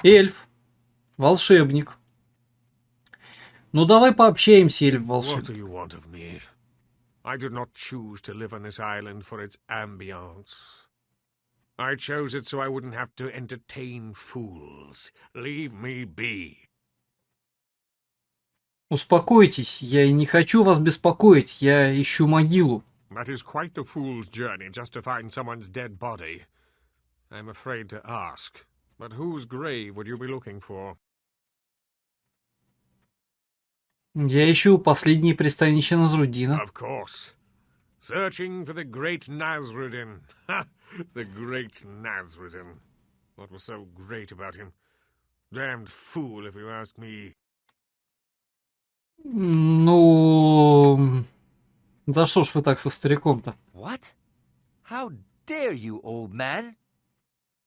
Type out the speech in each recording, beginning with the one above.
Эльф, волшебник. Ну давай пообщаемся, What do эльф-волшебник. you want of me? I did not choose to live on this island for its ambience. I chose it so I wouldn't have to entertain fools. Leave me be. Успокойтесь, я и не хочу вас беспокоить, я ищу могилу. That is quite the fool's journey just to find someone's dead body. I'm afraid to ask, but whose grave would you be looking for? Я ищу последнее пристанище Назруддина. Of course. Searching for the great Nazrudin. Ha! The great Nazrudin. What was so great about him? Damned fool, if you ask me. Ну... Да что ж вы так со стариком-то? What? How dare you, old man?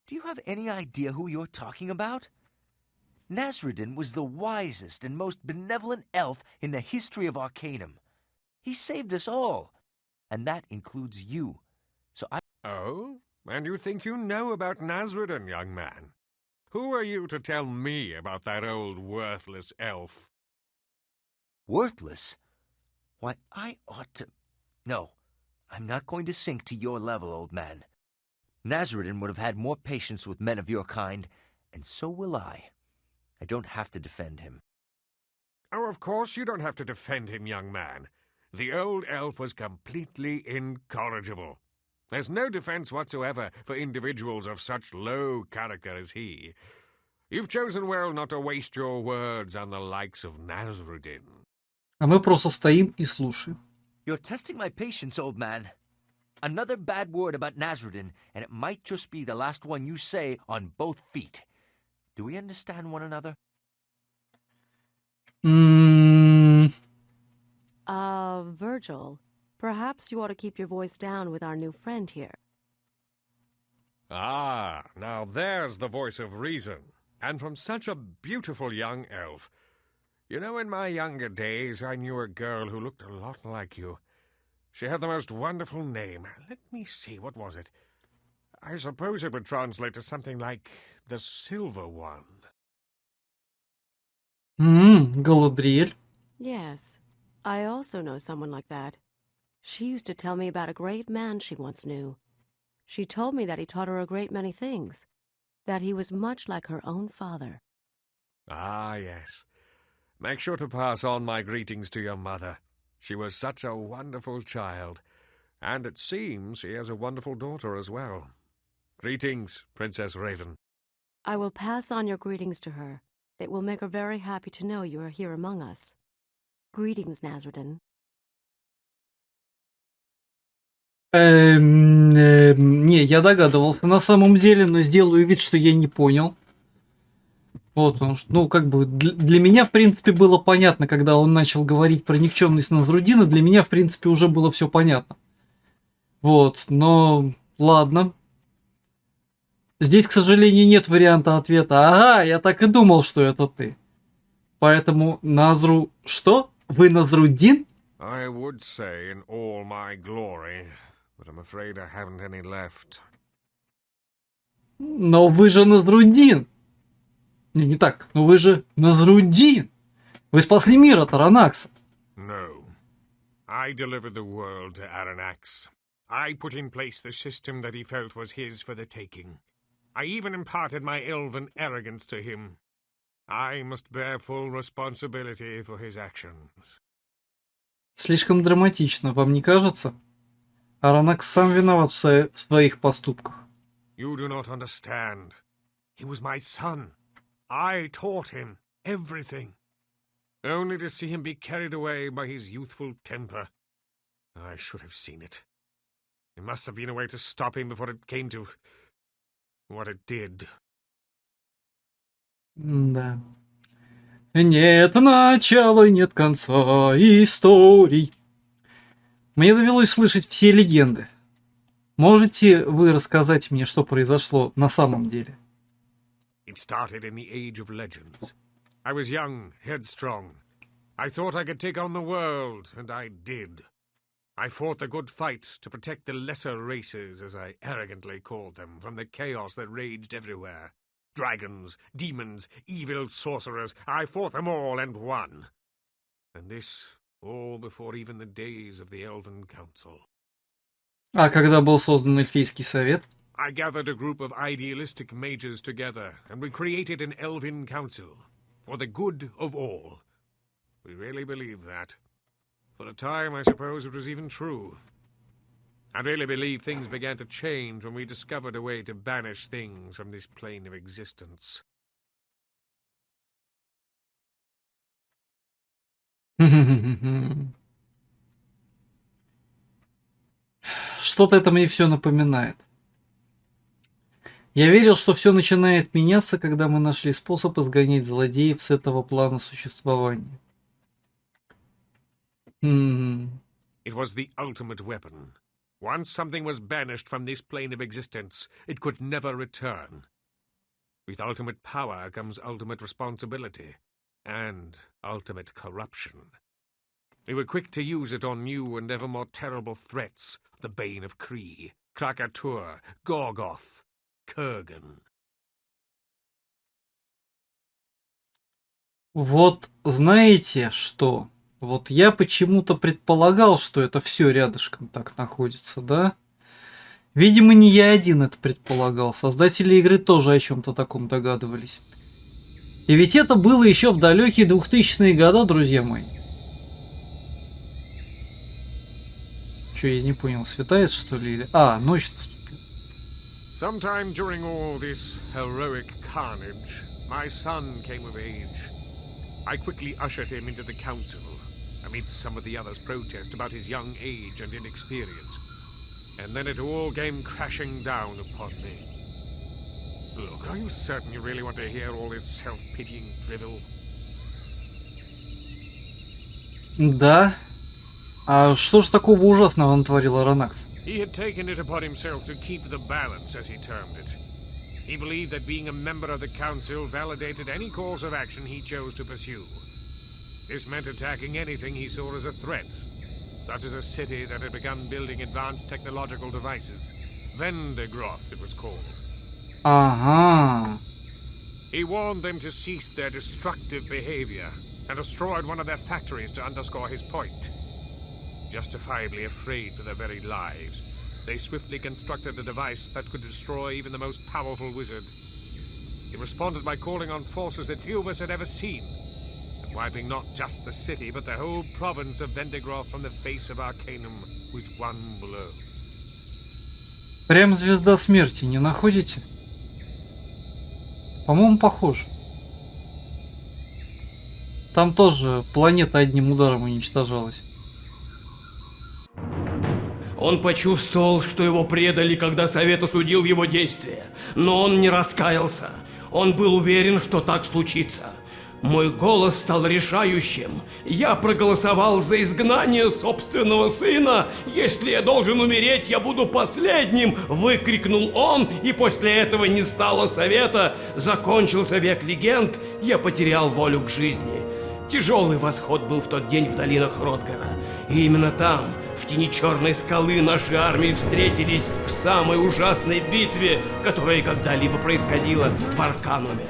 Do you have any idea who you're talking about? Nazrudin was the wisest and most benevolent elf in the history of Arcanum. He saved us all, and that includes you. So I... Oh? And you think you know about Nazrudin, young man? Who are you to tell me about that old worthless elf? Worthless? Why, I ought to... No, I'm not going to sink to your level, old man. Nazrudin would have had more patience with men of your kind, and so will I. I don't have to defend him. Oh, of course you don't have to defend him, young man. The old elf was completely incorrigible. There's no defense whatsoever for individuals of such low character as he. You've chosen well not to waste your words on the likes of Nazrudin. А мы просто стоим и слушаем. You're testing my patience, old man. Another bad word about Nazrudin, and it might just be the last one you say on both feet. Do we understand one another? Virgil, perhaps you ought to keep your voice down with our new friend here. Ah, now there's the voice of reason, and from such a beautiful young elf. You know, in my younger days, I knew a girl who looked a lot like you. She had the most wonderful name. Let me see, what was it? I suppose it would translate to something like the Silver One. Галадриэль. Yes, I also know someone like that. She used to tell me about a great man she once knew. She told me that he taught her a great many things, that he was much like her own father. Ah, yes. Make sure to pass on my greetings to your mother. She was such a wonderful child, and it seems she has a wonderful daughter as well. Greetings, Princess Raven. I will pass on your greetings to her. It will make her very happy to know you are here among us. Greetings, Nazrudin. Не, я догадывался на самом деле, но сделаю вид, что я не понял. Вот, потому что, ну, как бы, для меня, в принципе, было понятно, когда он начал говорить про никчемность Назруддина, для меня, в принципе, уже было все понятно. Вот, но ладно. Здесь, к сожалению, нет варианта ответа. Ага, я так и думал, что это ты. Поэтому Назру... Что? Вы Назруддин? I would say in all my glory, but I'm afraid I haven't any left. Но вы же Назруддин. Не так. Но вы же Назруддин. Вы спасли мир от Аронакса. No. I delivered the world to Arronax. I put in place the system that he felt was his for the taking. I even imparted my elven arrogance to him. I must bear full responsibility for his actions. Слишком драматично, вам не кажется? Аронакс сам виноват в своих поступках. You do not understand. He was my son. I taught him everything. Only to see him be carried away by his youthful temper. I should have seen it. There must have been a way to stop him before it came to what it did. Да. Нет начала, нет конца историй. Мне довелось слышать все легенды. Можете вы рассказать мне, что произошло на самом деле? It started in the age of legends. I was young, headstrong. I thought I could take on the world, and I did. I fought the good fight to protect the lesser races, as I arrogantly called them, from the chaos that raged everywhere. Dragons, demons, evil sorcerers, I fought them all and won. And this all before even the days of the Elven Council. А когда был создан Эльфийский совет? I gathered a group of idealistic mages together, and we created an Elven Council, for the good of all. We really believed that. For a time, I suppose it was even true. I really believe things began to change when we discovered a way to banish things from this plane of existence. Что-то это мне все напоминает. Я верил, что все начинает меняться, когда мы нашли способ изгонять злодеев с этого плана существования. It was the ultimate weapon. Once something was banished from this plane of existence, it could never return. With ultimate power comes ultimate responsibility and ultimate corruption. We were quick to use it on new and ever more terrible threats, the Bane of Kree, Krakatur, Gorgoth, Kurgan. Вот знаете что? Вот я почему-то предполагал, что это все рядышком так находится, да? Видимо, не я один это предполагал. Создатели игры тоже о чем-то таком догадывались. И ведь это было еще в далекие 2000-е годы, друзья мои. Че, я не понял, светает что ли? Или... А, ночь наступила. Sometime during all this heroic carnage, my son came of age. I quickly ushered him into the council, amidst some of the others' protest about his young age and inexperience. And then it all came crashing down upon me. Look, are you certain you really want to hear all this self-pitying drivel? Да. А что ж такого ужасного натворил Аронакс? He had taken it upon himself to keep the balance, as he termed it. He believed that being a member of the council validated any course of action he chose to pursue. This meant attacking anything he saw as a threat, such as a city that had begun building advanced technological devices. Vendegroth, it was called. Ага. He warned them to cease their destructive behavior and destroyed one of their factories to underscore his point. Justifiably afraid for their very lives, they swiftly constructed a device that could destroy even the most powerful wizard. He responded by calling on forces that few of us had ever seen, and wiping not just the city, but the whole province of Vendegroth from the face of Arcanum with one blow. Прям звезда смерти, не находите? По-моему, похож. Там тоже планета одним ударом уничтожалась. Он почувствовал, что его предали, когда совет осудил его действия, но он не раскаялся. Он был уверен, что так случится. Мой голос стал решающим. Я проголосовал за изгнание собственного сына. Если я должен умереть, я буду последним, выкрикнул он, и после этого не стало совета. Закончился век легенд, я потерял волю к жизни. Тяжелый восход был в тот день в долинах Хродгара. И именно там, в тени черной скалы, наши армии встретились в самой ужасной битве, которая когда-либо происходила в Аркануме.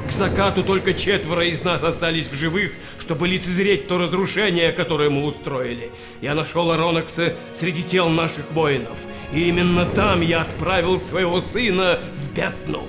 К закату только 4 из нас остались в живых, чтобы лицезреть то разрушение, которое мы устроили. Я нашел Аронакса среди тел наших воинов. И именно там я отправил своего сына в бездну.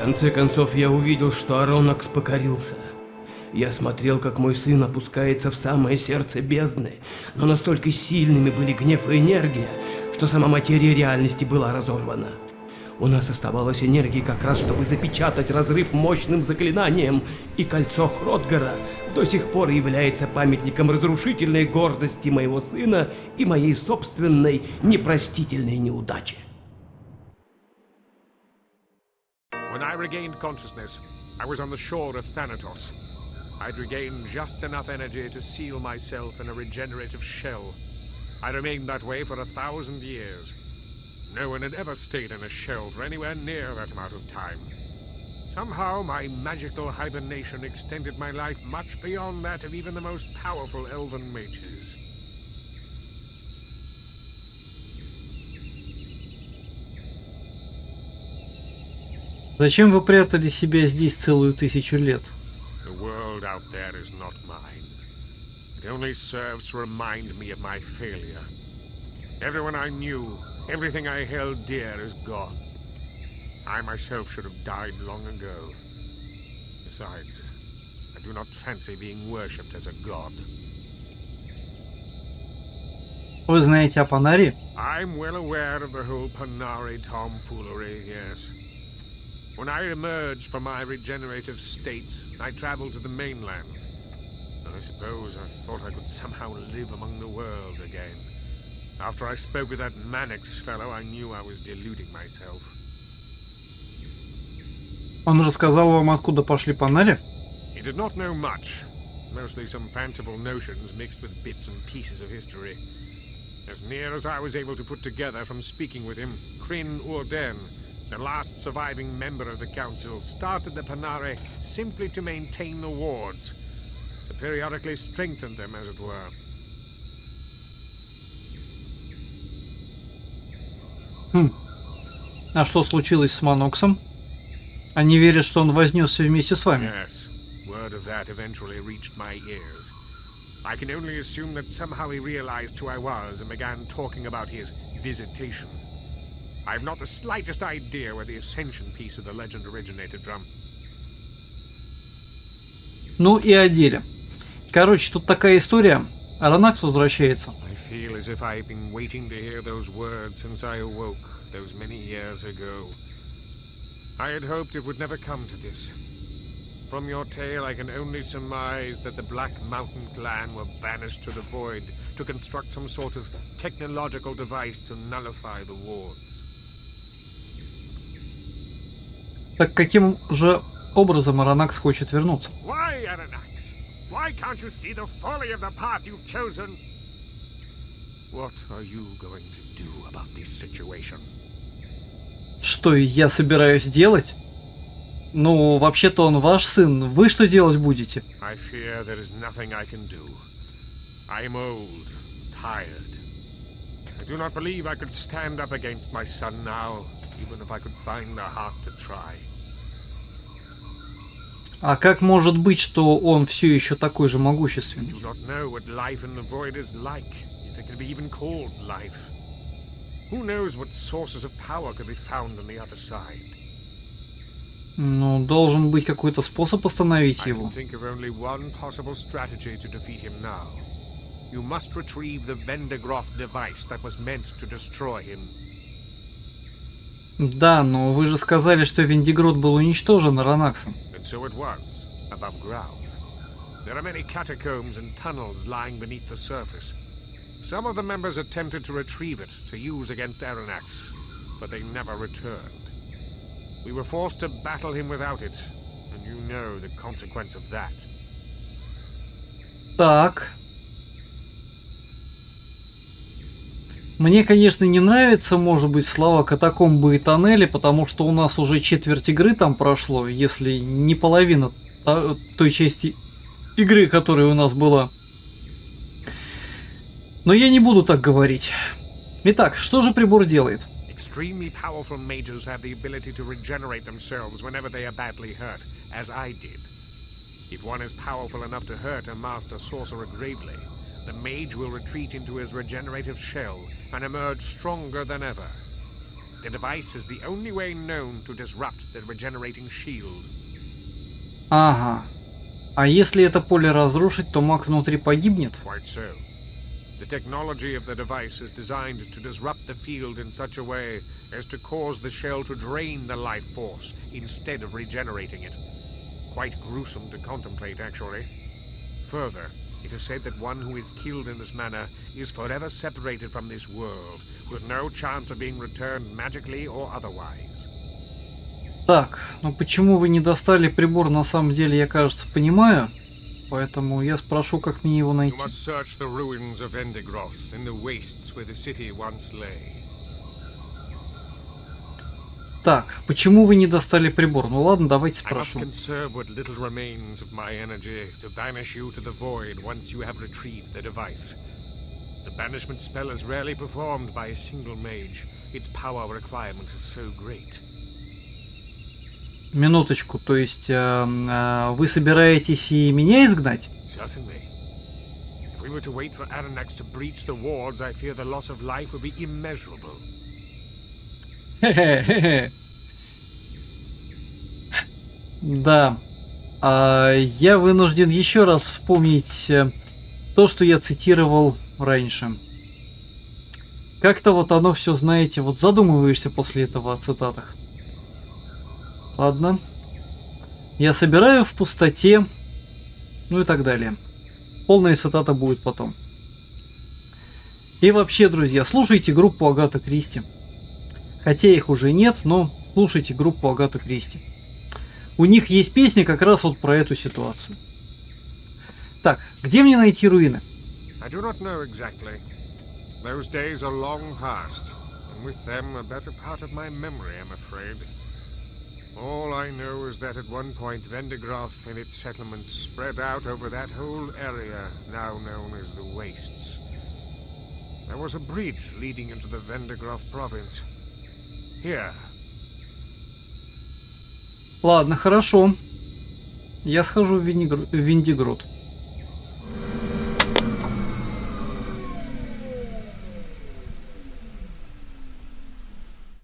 конце концов, я увидел, что Аронакс покорился. Я смотрел, как мой сын опускается в самое сердце бездны, но настолько сильными были гнев и энергия, что сама материя реальности была разорвана. У нас оставалась энергия как раз, чтобы запечатать разрыв мощным заклинанием, и кольцо Хродгара до сих пор является памятником разрушительной гордости моего сына и моей собственной непростительной неудачи. When I regained consciousness, I was on the shore of Thanatos. I'd regained just enough energy to seal myself in a regenerative shell. I remained that way for 1,000 years. No one had ever stayed in a shell for anywhere near that amount of time. Somehow, my magical hibernation extended my life much beyond that of even the most powerful elven mages. Зачем вы прятали себя здесь целую 1000 лет? The world out there is not mine. It only serves to remind me of my failure. Everyone I knew, everything I held dear is gone. I myself should have died long ago. Besides, I do not fancy being worshipped as a god. Вы знаете о Панаре? I'm well aware of the whole Panari tomfoolery, yes. When I emerged from my regenerative state, I traveled to the mainland. I suppose I thought I could somehow live among the world again. After I spoke with that Mannix fellow, I knew I was deluding myself. Он рассказал вам, откуда пошли Панари? He did not know much. Mostly some fanciful notions mixed with bits and pieces of history. As near as I was able to put together from speaking with him, Kryn Urden, the last surviving member of the council, started the Panari simply to maintain the wards, to periodically strengthen them, as it were. А что случилось с Маноксом? Они верят, что он вознесся вместе с вами. Yes, word of that eventually reached my ears. I can only assume that somehow he realized who I was and began talking about his visitation. I have not the slightest idea where the ascension piece of the legend originated from. Ну и о деле. Короче, тут такая история. Аронакс возвращается. I feel as if I've been waiting to hear those words since I awoke those many years ago. I had hoped it would never come to this. From your tale, I can only surmise that the Black Mountain clan were banished to the void to construct some sort of technological device to nullify the wards. Так каким же образом Аронакс хочет вернуться? Why, Aranax? Why can't you see the folly of the path you've chosen? What are you going to do about this situation? Что я собираюсь делать? Ну, вообще-то он ваш сын. Вы что делать будете? I fear there is nothing I can do. I'm old, tired. I do not believe I could stand up against my son now, even if I could find the heart to try. А как может быть, что он все еще такой же могущественный? I do not know what life in the void is like, if it can be even called life. Who knows what sources of power could be found on the other side? Ну, должен быть какой-то способ остановить I его. can think of only one possible strategy to defeat him now. You must retrieve the Vendigroth device that was meant to destroy him. Да, но вы же сказали, что Вендигрот был уничтожен Аронаксом. And so it was, above ground. There are many catacombs and tunnels lying beneath the surface. Some of the members attempted to retrieve it to use against Aranax, but they never returned. We were forced to battle him without it, and you know the consequence of that. Так. Мне, конечно, не нравятся, может быть, слова катакомбы и тоннели, потому что у нас уже четверть игры там прошло, если не половина той части игры, которая у нас была. Но я не буду так говорить. Итак, что же прибор делает? Extremely powerful mages have the ability to regenerate themselves whenever they are badly hurt, as I did. If one is powerful enough to hurt a master sorcerer gravely, the mage will retreat into his regenerative shell and emerge stronger than ever. The device is the only way known to disrupt the regenerating shield. Ага. А если это поле разрушить, то маг внутри погибнет? Quite so. The technology of the device is designed to disrupt the field in such a way as to cause the shell to drain the life force instead of regenerating it. Quite gruesome to contemplate, actually. Further, it is said that one who is killed in this manner is forever separated from this world, with no chance of being returned magically or otherwise. Так, ну почему вы не достали прибор, на самом деле, я, кажется, понимаю. Поэтому я спрошу, как мне его You найти. must search the ruins of Vendigroth in the wastes where the city once lay. Так, почему вы не достали прибор? Ну ладно, давайте I must спрошу. conserve what little remains of my energy to banish you to the void once you have retrieved the device. The banishment spell is rarely performed by a single mage. Its power requirement is so great. Минуточку, то есть вы собираетесь и меня изгнать? Certainly. If we were to wait for Aranax to breach the wards, I fear the loss of life would be immeasurable. Хе-хе-хе-хе. Да. Я вынужден еще раз вспомнить то, что я цитировал раньше. Как-то вот оно все, знаете, вот задумываешься после этого о цитатах. Ладно. Я собираю в пустоте, ну и так далее. Полная цитата будет потом. И вообще, друзья, слушайте группу Агаты Кристи. Хотя их уже нет, но слушайте группу Агаты Кристи. У них есть песня как раз вот про эту ситуацию. Так, где мне найти руины? I do not know exactly. Those days are long past, and with them a better part of my memory, I'm afraid. All I know is that at one point Vendigroth and its settlements spread out over that whole area now known as the Wastes. There was a bridge leading into the Vendigroth province. Here. Ладно, хорошо. Я схожу в Вендигрод.